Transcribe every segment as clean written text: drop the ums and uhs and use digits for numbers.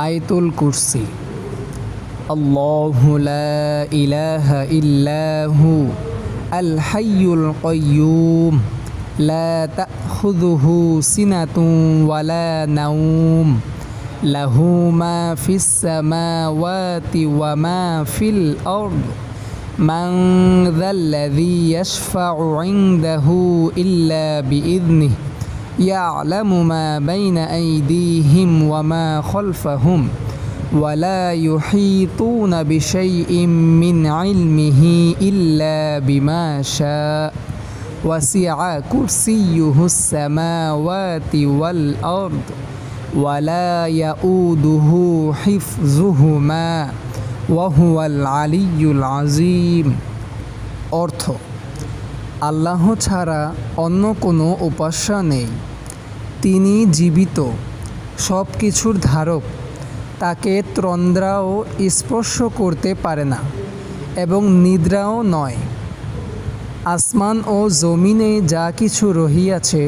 আয়াতুল কুরসি। আল্লাহু লা ইলাহা ইল্লাহু আল হাইয়ুল কাইয়্যুম লা তাখুযুহু সিনাতুন ওয়ালা নাওম লাহু মা ফিস সামাওয়াতি ওয়া মা ফিল আরদ মান যাল্লাযী ইয়াশফা'ু ইনদাহু ইল্লা বিইযনিহি ইয়া'লামু মা বাইনা আইদিহিম ওয়া মা খালফাহুম ولا يحيطون بشيء من علمه إلا بما شاء وسع كرسيه السماوات والأرض ولا يؤوده حفظهما وهو العلي العظيم। অর্থ, আল্লাহ ছাড়া অন্য কোনো উপাস্য নেই। তিনি জীবিত, সব কিছুর ধারক। তাকে তন্দ্রাও স্পর্শ করতে পারে না এবং নিদ্রাও নয়। আসমান ও জমিনে যা কিছু রহিয়াছে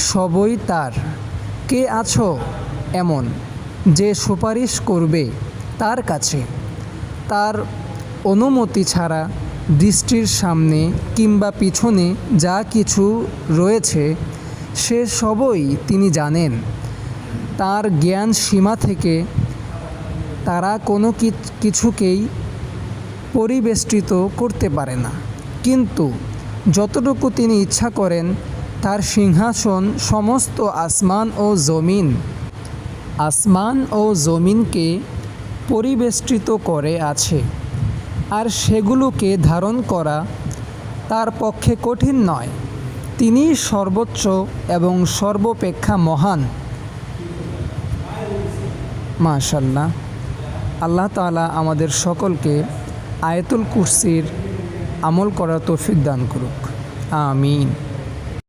সবই তার। কে আছো এমন যে সুপারিশ করবে তার কাছে? তার অনুমতি ছাড়া দৃষ্টির সামনে কিংবা পিছনে যা কিছু রয়েছে সে সবই তিনি জানেন। তার জ্ঞান সীমা থেকে তারা কোনো কিছুকেই পরিবেষ্টিত করতে পারে না, কিন্তু যতটুকু তিনি ইচ্ছা করেন তার সিংহাসন সমস্ত আসমান ও জমিনকে পরিবেষ্টিত করে আছে, আর সেগুলোকে ধারণ করা তার পক্ষে কঠিন নয়। তিনি সর্বোচ্চ এবং সর্বাপেক্ষা মহান। মাশাআল্লাহ। আল্লাহ তাআলা আমাদের সকলকে আয়াতুল কুরসির আমল করার তৌফিক দান করুক। আমিন।